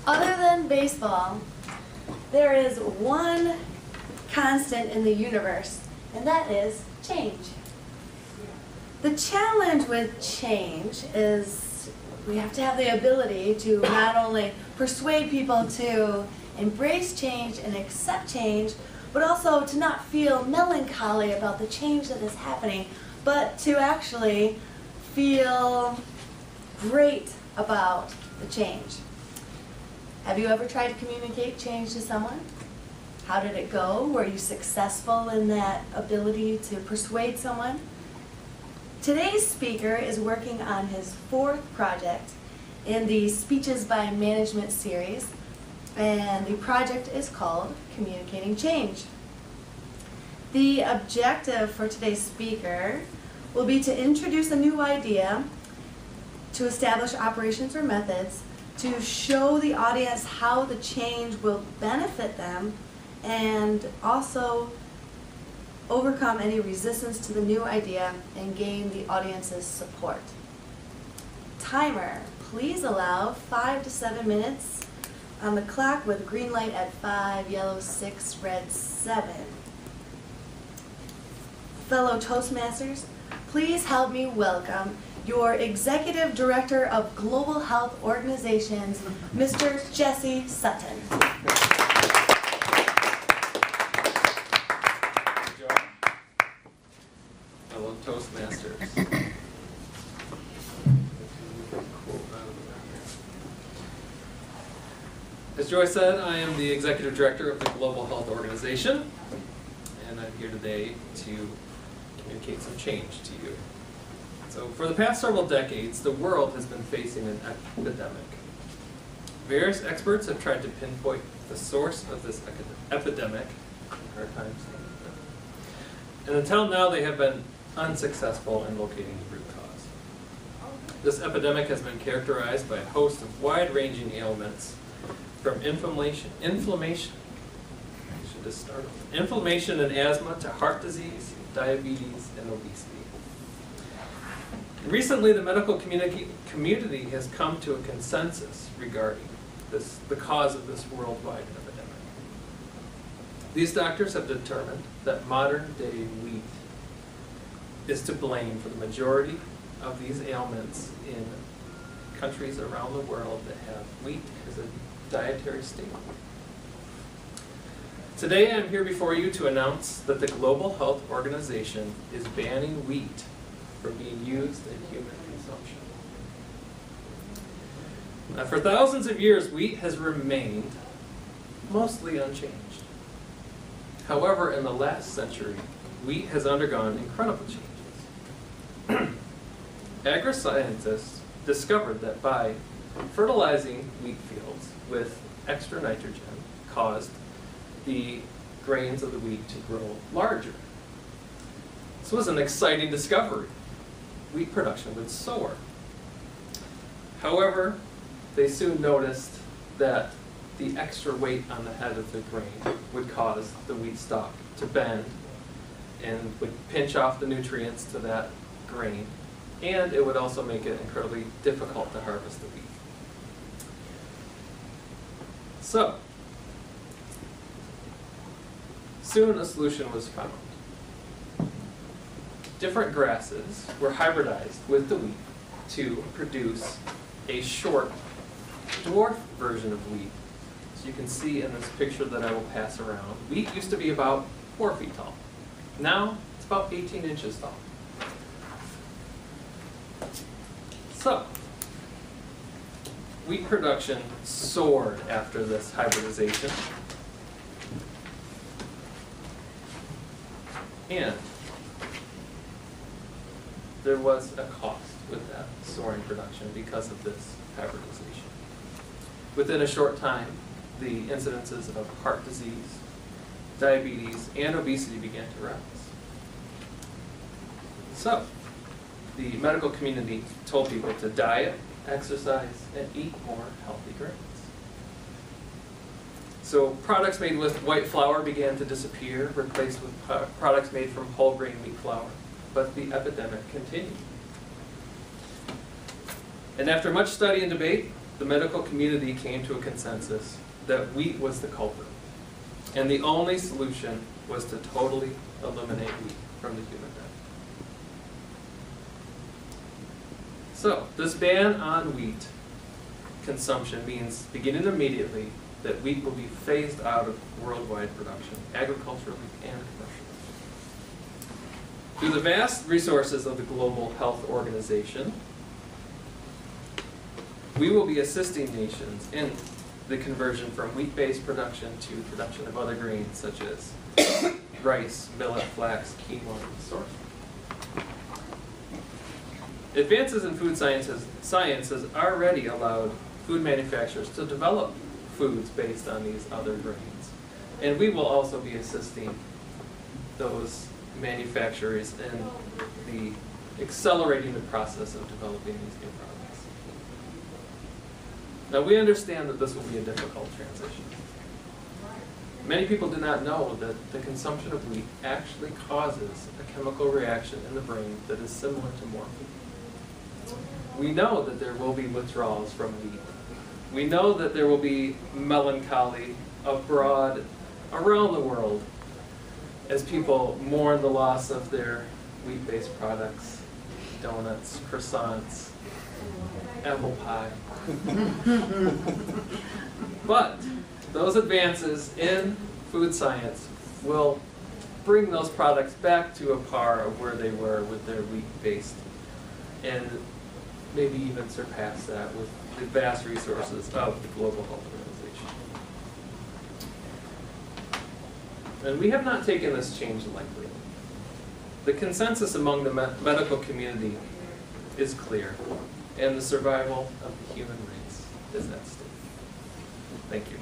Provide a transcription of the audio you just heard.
Other than baseball, there is one constant in the universe, and that is change. The challenge with change is we have to have the ability to not only persuade people to embrace change and accept change, but also to not feel melancholy about the change that is happening, but to actually feel great about the change. Have you ever tried to communicate change to someone? How did it go? Were you successful in that ability to persuade someone? Today's speaker is working on his 4th project in the Speeches by Management series, and the project is called Communicating Change. The objective for today's speaker will be to introduce a new idea, to establish operations or methods, to show the audience how the change will benefit them, and also overcome any resistance to the new idea and gain the audience's support. Timer, please allow 5 to 7 minutes on the clock with green light at 5, yellow 6, red 7. Fellow Toastmasters, please help me welcome your Executive Director of Global Health Organizations, Mr. Jesse Sutton. Fellow Toastmasters. As Joy said, I am the Executive Director of the Global Health Organization, and I'm here today to communicate some change to you. So for the past several decades, the world has been facing an epidemic. Various experts have tried to pinpoint the source of this epidemic, hard time saying that, and until now they have been unsuccessful in locating the root cause. This epidemic has been characterized by a host of wide-ranging ailments, from inflammation and asthma to heart disease, diabetes, and obesity. Recently, the medical community has come to a consensus regarding the cause of this worldwide epidemic. These doctors have determined that modern-day wheat is to blame for the majority of these ailments in countries around the world that have wheat as a dietary staple. Today I'm here before you to announce that the Global Health Organization is banning wheat from being used in human consumption. Now, for thousands of years, wheat has remained mostly unchanged. However, in the last century, wheat has undergone incredible changes. Agri-scientists discovered that by fertilizing wheat fields with extra nitrogen caused the grains of the wheat to grow larger. This was an exciting discovery. Wheat production would soar. However, they soon noticed that the extra weight on the head of the grain would cause the wheat stalk to bend and would pinch off the nutrients to that grain, and it would also make it incredibly difficult to harvest the wheat. So, soon a solution was found. Different grasses were hybridized with the wheat to produce a short, dwarf version of wheat. So you can see in this picture that I will pass around, wheat used to be about 4 feet tall. Now, it's about 18 inches tall. So, wheat production soared after this hybridization. And there was a cost with that soaring production because of this hybridization. Within a short time, the incidences of heart disease, diabetes, and obesity began to rise. So, the medical community told people to diet, exercise, and eat more healthy grains. So products made with white flour began to disappear, replaced with products made from whole grain wheat flour. But the epidemic continued. And after much study and debate, the medical community came to a consensus that wheat was the culprit. And the only solution was to totally eliminate wheat from the human diet. So, this ban on wheat consumption means, beginning immediately, that wheat will be phased out of worldwide production, agriculturally and commercially. Through the vast resources of the Global Health Organization, we will be assisting nations in the conversion from wheat-based production to production of other grains such as rice, millet, flax, quinoa, and sorghum. Advances in food science has already allowed food manufacturers to develop foods based on these other grains. And we will also be assisting those manufacturers in accelerating the process of developing these new products. Now, we understand that this will be a difficult transition. Many people do not know that the consumption of wheat actually causes a chemical reaction in the brain that is similar to morphine. We know that there will be withdrawals from wheat. We know that there will be melancholy abroad, around the world, as people mourn the loss of their wheat-based products, donuts, croissants, apple pie. But those advances in food science will bring those products back to a par of where they were with their wheat-based, and maybe even surpass that with the vast resources of the Global Health Organization. And we have not taken this change lightly. The consensus among the medical community is clear, and the survival of the human race is at stake. Thank you.